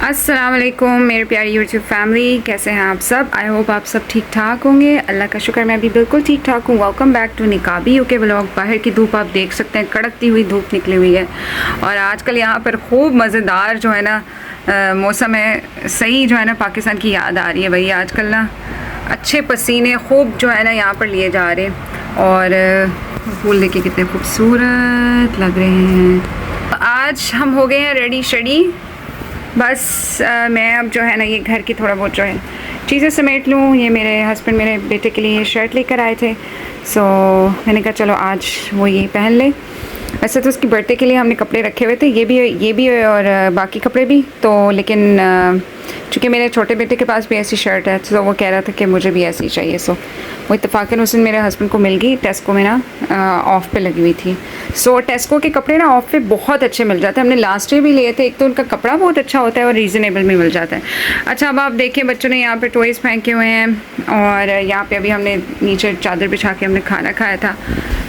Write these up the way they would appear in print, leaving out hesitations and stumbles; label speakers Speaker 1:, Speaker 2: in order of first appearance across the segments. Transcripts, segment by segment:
Speaker 1: अस्सलाम वालेकुम मेरे प्यारी यूट्यूब फैमिली, कैसे हैं आप सब। आई होप आप सब ठीक ठाक होंगे। अल्लाह का शुक्र मैं भी बिल्कुल ठीक ठाक हूँ। वेलकम बैक टू निकाबी यूके व्लॉग। बाहर की धूप आप देख सकते हैं, कड़कती हुई धूप निकली हुई है और आजकल यहाँ पर खूब मज़ेदार जो है ना मौसम है। सही जो है ना पाकिस्तान की याद आ रही है भाई। आजकल ना अच्छे पसीने खूब जो है ना यहाँ पर लिए जा रहे हैं और फूल देखिए कितने खूबसूरत लग रहे हैं। आज हम हो गए हैं रेडी शेडी। बस मैं अब जो है ना ये घर की थोड़ा बहुत जो है चीज़ें समेट लूँ। ये मेरे हस्बैंड मेरे बेटे के लिए शर्ट लेकर आए थे, सो मैंने कहा चलो आज वो यही पहन ले। वैसे तो उसकी बर्थडे के लिए हमने कपड़े रखे हुए थे, ये भी और बाकी कपड़े भी तो, लेकिन चूँकि मेरे छोटे बेटे के पास भी ऐसी शर्ट है तो वो कह रहा था कि मुझे भी ऐसी चाहिए। सो वो इत्तेफाकन उस दिन मेरे हस्बैंड को मिल गई। टेस्को में ना ऑफ़ पे लगी हुई थी। सो टेस्को के कपड़े ना ऑफ़ पे बहुत अच्छे मिल जाते हैं। हमने लास्ट ईयर भी लिए थे। एक तो उनका कपड़ा बहुत अच्छा होता है और रीज़नेबल भी मिल जाता है। अच्छा, अब आप देखिए बच्चों ने यहाँ पे टॉयज़ फेंके हुए हैं और यहाँ पे अभी हमने नीचे चादर बिछा के हमने खाना खाया था।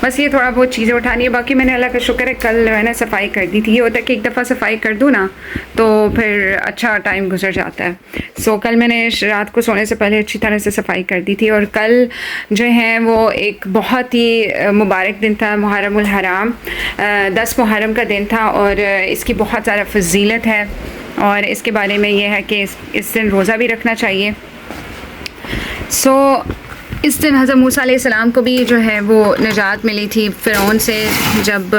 Speaker 1: बस ये थोड़ा बहुत चीज़ें उठानी है। बाकी मैंने अल्लाह का शुक्र है कल जो है ना सफाई कर दी थी। ये होता है कि एक दफ़ा सफाई कर दूँ ना तो फिर अच्छा टाइम गुजर जाता है। सो कल मैंने रात को सोने से पहले अच्छी तरह से सफाई कर दी थी और कल जो है वो एक बहुत ही मुबारक दिन था, मुहर्रमुल हराम 10 मुहर्रम का दिन था और इसकी बहुत ज़्यादा फजीलत है और इसके बारे में ये है कि इस दिन रोज़ा भी रखना चाहिए। सो इस दिन हज़रत मूसा अलैहिस्सलाम को भी जो है वो निजात मिली थी फ़िरौन से, जब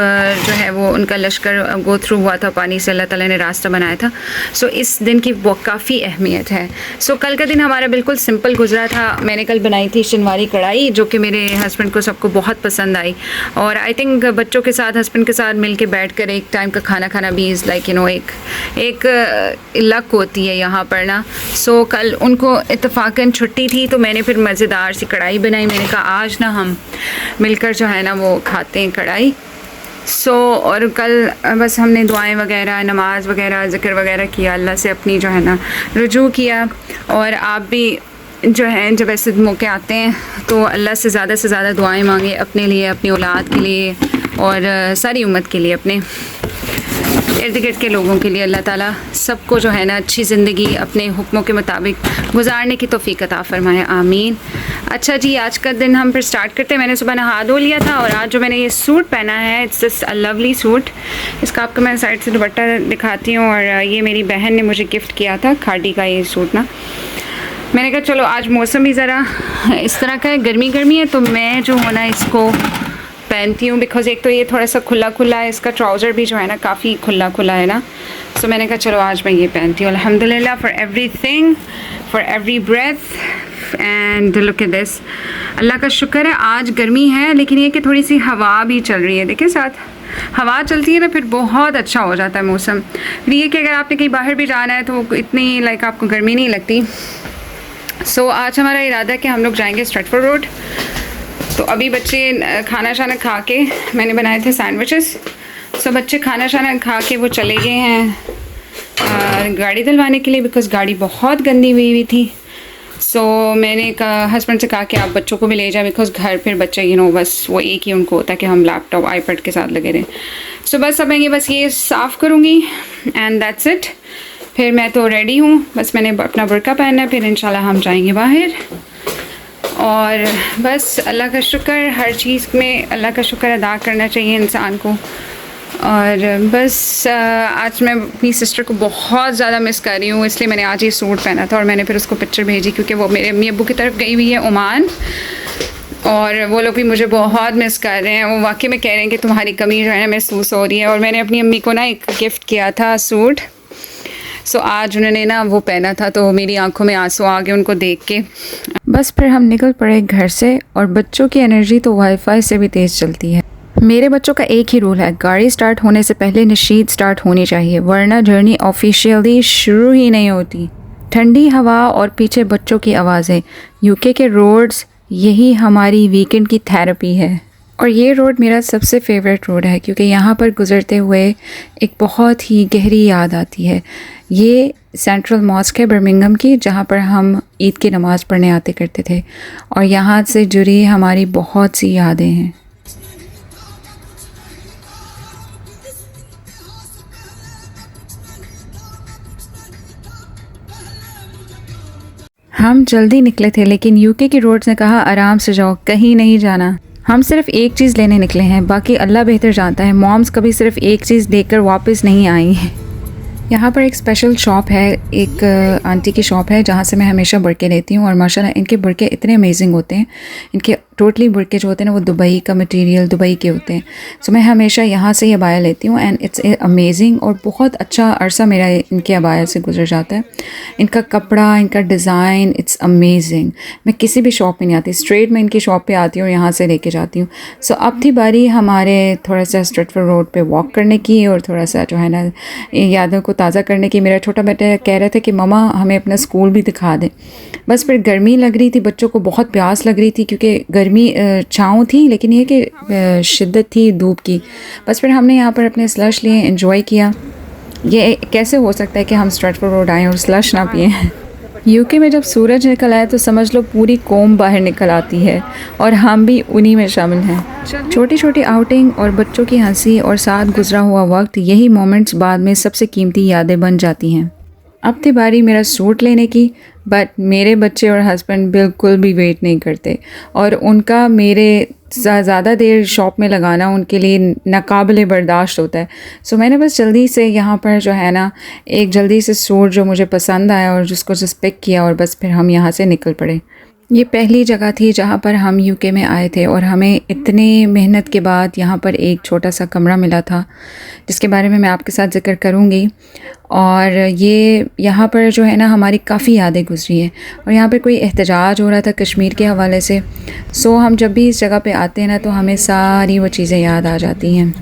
Speaker 1: जो है वो उनका लश्कर गो थ्रू हुआ था पानी से, अल्लाह ताला ने रास्ता बनाया था। सो इस दिन की वो काफ़ी अहमियत है। सो कल का दिन हमारा बिल्कुल सिंपल गुजरा था। मैंने कल बनाई थी शनवारी कढ़ाई जो कि मेरे हस्बैंड को सबको बहुत पसंद आई और आई थिंक बच्चों के साथ हस्बैंड के साथ मिल के बैठ कर एक टाइम का खाना खाना भी इज़ लाइक एक लक होती है यहाँ पर ना। सो कल उनको इत्तेफाकन छुट्टी थी तो मैंने फिर मज़ेदार सी कढ़ाई बनाई। मैंने कहा आज ना हम मिलकर जो है ना वो खाते हैं कढ़ाई। सो और कल बस हमने दुआएं वगैरह, नमाज वगैरह, ज़िक्र वगैरह किया, अल्लाह से अपनी जो है ना रुजू किया। और आप भी जो है जब ऐसे मौके आते हैं तो अल्लाह से ज़्यादा दुआएं मांगे अपने लिए, अपनी औलाद के लिए और सारी उम्मत के लिए, अपने इर्द गिर्द के लोगों के लिए। अल्लाह ताला सबको जो है ना अच्छी ज़िंदगी अपने हुक्मों के मुताबिक गुजारने की तौफीक अता फरमाए, आमीन। अच्छा जी, आज का दिन हम फिर स्टार्ट करते हैं। मैंने सुबह नहा धो लिया था और आज जो मैंने ये सूट पहना है it's just a lovely suit. इसका आपको मैं साइड से दुपट्टा दिखाती हूँ और ये मेरी बहन ने मुझे गिफ्ट किया था, खाड़ी का ये सूट ना। मैंने कहा चलो आज मौसम ही ज़रा इस तरह का है, गर्मी है तो मैं जो है ना इसको पहनती हूँ बिकॉज़ एक तो ये थोड़ा सा खुला है, इसका ट्राउज़र भी जो है ना काफ़ी खुला है ना। सो मैंने कहा चलो आज मैं ये पहनती हूँ। अल्हम्दुलिल्लाह for everything, for every breath and look at this. अल्लाह का शुक्र है आज गर्मी है लेकिन ये कि थोड़ी सी हवा भी चल रही है। देखिए साथ हवा चलती है ना फिर बहुत अच्छा हो जाता है मौसम। फिर ये कि अगर आपने कहीं बाहर भी जाना है तो इतनी लाइक आपको गर्मी नहीं लगती। सो आज हमारा इरादा है कि हम लोग जाएंगे स्ट्रेटफोर्ड रोड। तो अभी बच्चे खाना शाना खा के, मैंने बनाए थे सैंडविचेस, सो बच्चे खाना शाना खा के वो चले गए हैं गाड़ी धुलवाने के लिए बिकॉज़ गाड़ी बहुत गंदी हुई थी। सो मैंने हस्बैंड से कहा कि आप बच्चों को भी ले जाएं बिकॉज़ घर फिर बच्चे बस वो एक ही उनको होता है कि हम लैपटॉप आईपैड के साथ लगे रहें। सो बस अब मैं बस ये साफ़ करूँगी एंड दैट्स इट। फिर मैं तो रेडी हूँ, बस मैंने अपना बुर्का पहनना है, फिर इंशाल्लाह हम जाएंगे बाहर। और बस अल्लाह का शुक्र, हर चीज़ में अल्लाह का शुक्र अदा करना चाहिए इंसान को। और बस आज मैं अपनी सिस्टर को बहुत ज़्यादा मिस कर रही हूँ, इसलिए मैंने आज ये सूट पहना था और मैंने फिर उसको पिक्चर भेजी क्योंकि वो मेरे अम्मी अब्बू की तरफ गई हुई है ओमान और वो लोग भी मुझे बहुत मिस कर रहे हैं। वो वाकई में कह रहे हैं कि तुम्हारी कमी जो है ना महसूस हो रही है। और मैंने अपनी अम्मी को ना एक गिफ्ट किया था सूट, सो आज उन्होंने ना वो पहना था तो मेरी आंखों में आंसू आ गए उनको देख के। बस फिर हम निकल पड़े घर से और बच्चों की एनर्जी तो वाईफाई से भी तेज़ चलती है। मेरे बच्चों का एक ही रूल है, गाड़ी स्टार्ट होने से पहले नशीद स्टार्ट होनी चाहिए वरना जर्नी ऑफिशियली शुरू ही नहीं होती। ठंडी हवा और पीछे बच्चों की आवाज़ें, यूके के रोड्स, यही हमारी वीकेंड की थेरेपी है। और ये रोड मेरा सबसे फेवरेट रोड है क्योंकि यहाँ पर गुज़रते हुए एक बहुत ही गहरी याद आती है। ये सेंट्रल मॉस्क है बर्मिंघम की, जहाँ पर हम ईद की नमाज़ पढ़ने आते करते थे और यहाँ से जुड़ी हमारी बहुत सी यादें हैं। हम जल्दी निकले थे लेकिन यूके की रोड्स ने कहा आराम से जाओ, कहीं नहीं जाना। हम सिर्फ एक चीज़ लेने निकले हैं, बाकी अल्लाह बेहतर जानता है। मॉम्स कभी सिर्फ एक चीज़ देखकर वापस नहीं आई हैं। यहाँ पर एक स्पेशल शॉप है, एक आंटी की शॉप है जहाँ से मैं हमेशा बुरके लेती हूँ और माशाल्लाह इनके बुरके इतने अमेजिंग होते हैं। इनके टोटली बुरके जो होते हैं ना वो दुबई का मटेरियल, दुबई के होते हैं। सो मैं हमेशा यहाँ से ही अबाया लेती हूँ एंड इट्स अमेजिंग और बहुत अच्छा अरसा मेरा इनके अबाया से गुजर जाता है। इनका कपड़ा, इनका डिज़ाइन, इट्स अमेजिंग। मैं किसी भी शॉप में नहीं आती, स्ट्रेट मैं इनकी शॉप पे आती हूँ, यहाँ से लेके जाती हूँ। सो अब थी बारी हमारे थोड़ा सा स्ट्रेटफोर्ड रोड पे वॉक करने की और थोड़ा सा जो है ना यादों को ताज़ा करने की। मेरा छोटा बेटा कह रहा था कि मम्मा हमें अपना स्कूल भी दिखा दें। बस फिर गर्मी लग रही थी, बच्चों को बहुत प्यास लग रही थी क्योंकि गर्मी छाँव थी लेकिन ये कि शिद्दत थी धूप की। बस फिर हमने यहाँ पर अपने स्लश लिए, एंजॉय किया। ये कैसे हो सकता है कि हम स्ट्रेटफोर्ड रोड आएँ और स्लश ना पिए। यूके में जब सूरज निकल आए तो समझ लो पूरी कौम बाहर निकल आती है और हम भी उन्हीं में शामिल हैं। छोटी छोटी आउटिंग और बच्चों की हंसी और साथ गुजरा हुआ वक्त, यही मोमेंट्स बाद में सबसे कीमती यादें बन जाती हैं। अब थी बारी मेरा सूट लेने की, बट मेरे बच्चे और हस्बैंड बिल्कुल भी वेट नहीं करते और उनका मेरे ज़्यादा देर शॉप में लगाना उनके लिए नाकाबिले बर्दाश्त होता है। सो मैंने बस जल्दी से यहाँ पर जो है ना एक जल्दी से सूट जो मुझे पसंद आया और जिसको जस्ट पिक किया और बस फिर हम यहाँ से निकल पड़े। ये पहली जगह थी जहाँ पर हम यूके में आए थे और हमें इतने मेहनत के बाद यहाँ पर एक छोटा सा कमरा मिला था जिसके बारे में मैं आपके साथ ज़िक्र करूँगी। और ये यहाँ पर जो है ना हमारी काफ़ी यादें गुजरी हैं और यहाँ पर कोई एहतजाज हो रहा था कश्मीर के हवाले से। सो हम जब भी इस जगह पे आते हैं ना तो हमें सारी वो चीज़ें याद आ जाती हैं।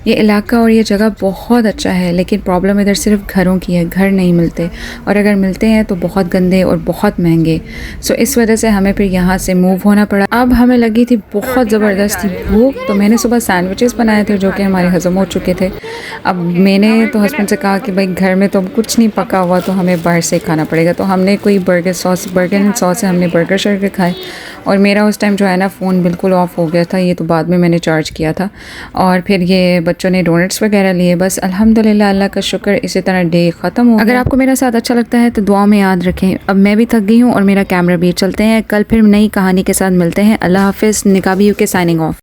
Speaker 1: ये इलाका और ये जगह बहुत अच्छा है लेकिन प्रॉब्लम इधर सिर्फ घरों की है, घर नहीं मिलते और अगर मिलते हैं तो बहुत गंदे और बहुत महंगे। सो इस वजह से हमें फिर यहाँ से मूव होना पड़ा। अब हमें लगी थी बहुत ज़बरदस्ती भूख, तो मैंने सुबह सैंडविचेस बनाए थे जो कि हमारे हज़म हो चुके थे। अब मैंने तो हस्बैंड से कहा कि भाई घर में तो कुछ नहीं पका हुआ तो हमें बाहर से खाना पड़ेगा। तो हमने कोई बर्गर एंड सॉस से हमने बर्गर शर्गर खाए और मेरा उस टाइम जो है ना फ़ोन बिल्कुल ऑफ हो गया था। ये तो बाद में मैंने चार्ज किया था। और फिर ये बच्चों ने डोनट्स वगैरह लिए। बस अल्हम्दुलिल्लाह, अल्लाह का शुक्र, इसी तरह डे ख़त्म हो गया। अगर आपको मेरा साथ अच्छा लगता है तो दुआ में याद रखें। अब मैं भी थक गई हूँ और मेरा कैमरा भी। चलते हैं, कल फिर नई कहानी के साथ मिलते हैं। अल्लाह हाफिज़। निकाबी यूके साइनिंग ऑफ।